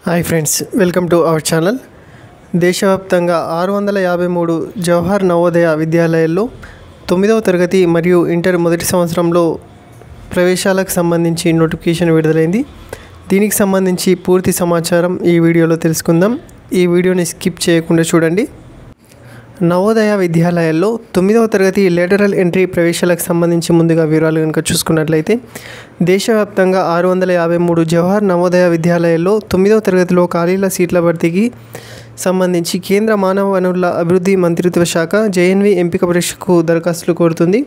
Hi friends, welcome to our channel. దేశవ్యాప్తంగా 653 జవహర్ నవోదయ విద్యాలయాల్లో 9వ తరగతి మరియు ఇంటర్ మొదటి సంవత్సరంలో ప్రవేశాలకు సంబంధించి నోటిఫికేషన్ విడుదలైంది. దీనికి సంబంధించి పూర్తి సమాచారం ఈ వీడియోలో తెలుసుకుందాం. ఈ వీడియోని స్కిప్ చేయకుండా చూడండి. నవోదయ విద్యాలయాల్లో 9వ తరగతి లేటరల్ ఎంట్రీ ప్రవేశాలకు సంబంధించి ముందుగా వివరాలు కనుక చూసుకున్నట్లయితే, దేశవ్యాప్తంగా 653 జవహర్ నవోదయ విద్యాలయాల్లో 9వ తరగతిలో ఖాళీల సీట్ల భర్తీకి సంబంధించి కేంద్ర మానవ వనరుల అభివృద్ధి మంత్రిత్వ శాఖ జేఎన్వి ఎంపిక పరీక్షకు దరఖాస్తులు కోరుతుంది.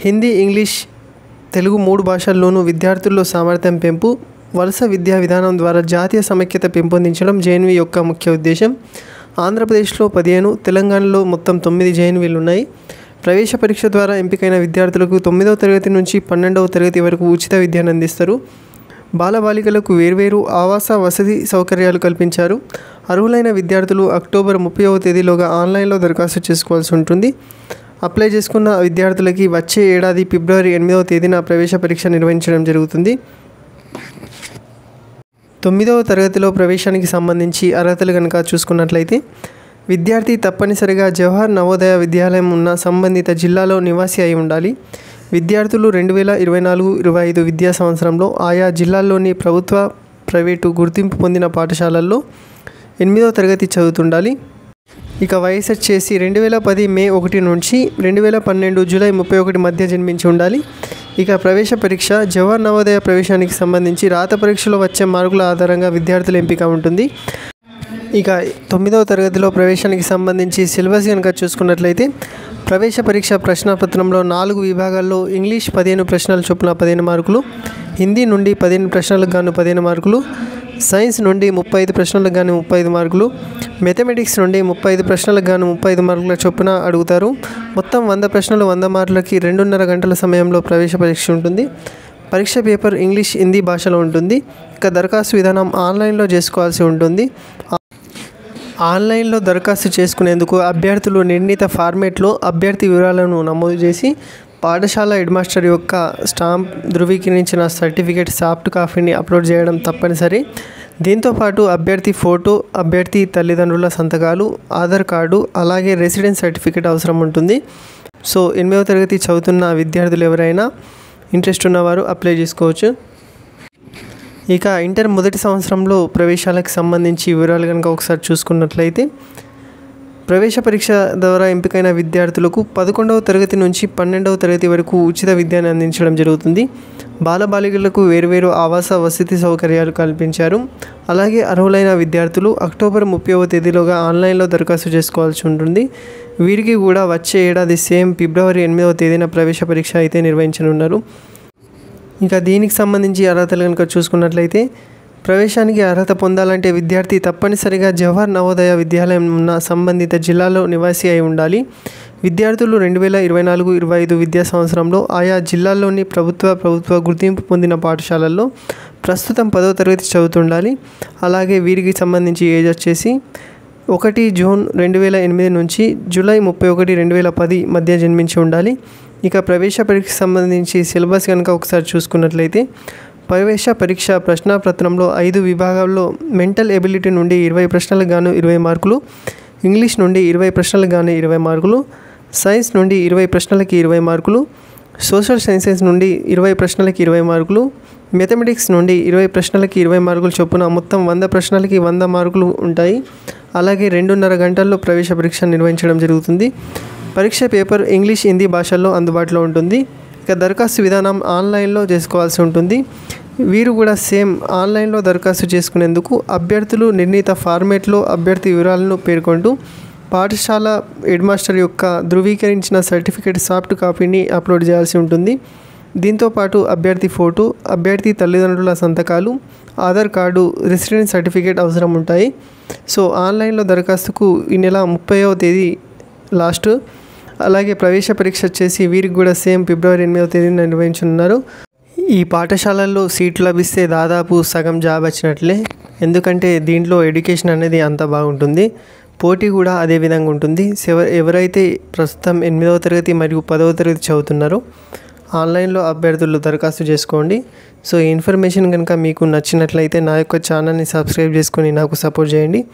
హిందీ, ఇంగ్లీష్, తెలుగు 3 భాషల్లోనూ విద్యార్థుల్లో సామర్థ్యం పెంపు, వలస విద్యా విధానం ద్వారా జాతీయ సమైక్యత పెంపొందించడం జేఎన్వి యొక్క ముఖ్య ఉద్దేశం. ఆంధ్రప్రదేశ్లో 15, తెలంగాణలో మొత్తం 9 జేఎన్వీలు ఉన్నాయి. ప్రవేశ పరీక్ష ద్వారా ఎంపికైన విద్యార్థులకు 9వ తరగతి నుంచి 12వ తరగతి వరకు ఉచిత విద్యను అందిస్తారు. బాలబాలికలకు వేర్వేరు ఆవాస వసతి సౌకర్యాలు కల్పించారు. అర్హులైన విద్యార్థులు అక్టోబర్ 30వ తేదీలోగా ఆన్లైన్లో దరఖాస్తు చేసుకోవాల్సి ఉంటుంది. అప్లై చేసుకున్న విద్యార్థులకి వచ్చే ఏడాది ఫిబ్రవరి 8వ తేదీన ప్రవేశ పరీక్ష నిర్వహించడం జరుగుతుంది. 9వ తరగతిలో ప్రవేశానికి సంబంధించి అర్హతలు కనుక చూసుకున్నట్లయితే, విద్యార్థి తప్పనిసరిగా జవహర్ నవోదయ విద్యాలయం ఉన్న సంబంధిత జిల్లాలో నివాసి అయి ఉండాలి. విద్యార్థులు 2024-25 విద్యా సంవత్సరంలో ఆయా జిల్లాల్లోని ప్రభుత్వ, ప్రైవేటు గుర్తింపు పొందిన పాఠశాలల్లో 8వ తరగతి చదువుతుండాలి. ఇక వయసు వచ్చేసి 2010 మే 1 నుంచి 2012 జూలై 31 మధ్య జన్మించి ఉండాలి. ఇక ప్రవేశ పరీక్ష జవహర్ నవోదయ ప్రవేశానికి సంబంధించి రాత పరీక్షలో వచ్చే మార్కుల ఆధారంగా విద్యార్థుల ఎంపిక ఉంటుంది. ఇక 9వ తరగతిలో ప్రవేశానికి సంబంధించి సిలబస్ కనుక చూసుకున్నట్లయితే, ప్రవేశ పరీక్ష ప్రశ్నపత్రంలో 4 విభాగాల్లో ఇంగ్లీష్ 15 ప్రశ్నల చొప్పున 15 మార్కులు, హిందీ నుండి 15 ప్రశ్నలకు గాను 15 మార్కులు, సైన్స్ నుండి 35 ప్రశ్నలకు గాను 35 మార్కులు, మ్యాథమెటిక్స్ నుండి 35 ప్రశ్నలకు గాను 35 మార్కుల చొప్పున అడుగుతారు. మొత్తం 100 ప్రశ్నలు 100 మార్కులకి 2.5 గంటల సమయంలో ప్రవేశ పరీక్ష ఉంటుంది. పరీక్ష పేపర్ ఇంగ్లీష్, హిందీ భాషలో ఉంటుంది. ఇక దరఖాస్తు విధానం ఆన్లైన్లో చేసుకోవాల్సి ఉంటుంది. ఆన్లైన్లో దరఖాస్తు చేసుకునేందుకు అభ్యర్థులు నిర్ణీత ఫార్మేట్లో అభ్యర్థి వివరాలను నమోదు చేసి పాఠశాల హెడ్ మాస్టర్ యొక్క స్టాంప్ ధృవీకరించిన సర్టిఫికేట్ సాఫ్ట్ కాపీని అప్లోడ్ చేయడం తప్పనిసరి. దీంతోపాటు అభ్యర్థి ఫోటో, అభ్యర్థి తల్లిదండ్రుల సంతకాలు, ఆధార్ కార్డు, అలాగే రెసిడెన్స్ సర్టిఫికేట్ అవసరం ఉంటుంది. సో 8వ తరగతి చదువుతున్న విద్యార్థులు ఎవరైనా ఇంట్రెస్ట్ ఉన్నవారు అప్లై చేసుకోవచ్చు. ఇక ఇంటర్ మొదటి సంవత్సరంలో ప్రవేశాలకు సంబంధించి వివరాలు కనుక ఒకసారి చూసుకున్నట్లయితే, ప్రవేశ పరీక్ష ద్వారా ఎంపికైన విద్యార్థులకు 11వ తరగతి నుంచి 12వ తరగతి వరకు ఉచిత విద్యను అందించడం జరుగుతుంది. బాలబాలికలకు వేర్వేరు ఆవాస వసతి సౌకర్యాలు కల్పించారు. అలాగే అర్హులైన విద్యార్థులు అక్టోబర్ 30వ తేదీలోగా ఆన్లైన్లో దరఖాస్తు చేసుకోవాల్సి ఉంటుంది. వీరికి కూడా వచ్చే ఏడాది సేమ్ ఫిబ్రవరి 8వ తేదీన ప్రవేశ పరీక్ష అయితే నిర్వహించనున్నారు. ఇక దీనికి సంబంధించి అర్హతలు కనుక చూసుకున్నట్లయితే, ప్రవేశానికి అర్హత పొందాలంటే విద్యార్థి తప్పనిసరిగా జవహర్ నవోదయ విద్యాలయం ఉన్న సంబంధిత జిల్లాలో నివాసి అయి ఉండాలి. విద్యార్థులు 2024-25 విద్యా సంవత్సరంలో ఆయా జిల్లాల్లోని ప్రభుత్వ గుర్తింపు పొందిన పాఠశాలల్లో ప్రస్తుతం 10వ తరగతి చదువుతుండాలి. అలాగే వీరికి సంబంధించి ఏజ్ వచ్చేసి 1 జూన్ 2008 నుంచి జూలై 31, 2010 మధ్య జన్మించి ఉండాలి. ఇక ప్రవేశ పరీక్షకు సంబంధించి సిలబస్ కనుక ఒకసారి చూసుకున్నట్లయితే, ప్రవేశ పరీక్ష ప్రశ్నాపత్రంలో 5 విభాగాల్లో మెంటల్ ఎబిలిటీ నుండి 20 ప్రశ్నలకు గాను 20 మార్కులు, ఇంగ్లీష్ నుండి 20 ప్రశ్నలకు గాను 20 మార్కులు, సైన్స్ నుండి 20 ప్రశ్నలకి 20 మార్కులు, సోషల్ సైన్సెస్ నుండి 20 ప్రశ్నలకి 20 మార్కులు, మ్యాథమెటిక్స్ నుండి 20 ప్రశ్నలకి 20 మార్కులు చొప్పున మొత్తం 100 ప్రశ్నలకి 100 మార్కులు ఉంటాయి. అలాగే 2.5 గంటల్లో ప్రవేశ పరీక్ష నిర్వహించడం జరుగుతుంది. పరీక్ష పేపర్ ఇంగ్లీష్, హిందీ భాషల్లో అందుబాటులో ఉంటుంది. ఇక దరఖాస్తు విధానం ఆన్లైన్లో చేసుకోవాల్సి ఉంటుంది. వీరు కూడా సేమ్ ఆన్లైన్లో దరఖాస్తు చేసుకునేందుకు అభ్యర్థులు నిర్ణీత ఫార్మేట్లో అభ్యర్థి వివరాలను పేర్కొంటూ పాఠశాల హెడ్ మాస్టర్ యొక్క ధృవీకరించిన సర్టిఫికేట్ సాఫ్ట్ కాపీని అప్లోడ్ చేయాల్సి ఉంటుంది. దీంతోపాటు అభ్యర్థి ఫోటో, అభ్యర్థి తల్లిదండ్రుల సంతకాలు, ఆధార్ కార్డు, రెసిడెన్స్ సర్టిఫికేట్ అవసరం ఉంటాయి. సో ఆన్లైన్లో దరఖాస్తుకు ఈ నెల 30వ తేదీ లాస్ట్. అలాగే ప్రవేశ పరీక్ష వచ్చేసి వీరికి కూడా సేమ్ ఫిబ్రవరి 8వ తేదీన నిర్వహించనున్నారు. ఈ పాఠశాలల్లో సీట్లు లభిస్తే దాదాపు సగం జాబ్ వచ్చినట్లే. ఎందుకంటే దీంట్లో ఎడ్యుకేషన్ అనేది అంత బాగుంటుంది, పోటీ కూడా అదే విధంగా ఉంటుంది. ఎవరైతే ప్రస్తుతం 8వ తరగతి మరియు 10వ తరగతి చదువుతున్నారో ఆన్లైన్లో అభ్యర్థులు దరఖాస్తు చేసుకోండి. సో ఈ ఇన్ఫర్మేషన్ కనుక మీకు నచ్చినట్లయితే నా యొక్క ఛానల్ని సబ్స్క్రైబ్ చేసుకొని నాకు సపోర్ట్ చేయండి.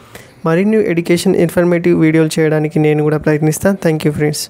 మరిన్ని ఎడ్యుకేషన్ ఇన్ఫర్మేటివ్ వీడియోలు చేయడానికి నేను కూడా ప్రయత్నిస్తాను. Thank you friends.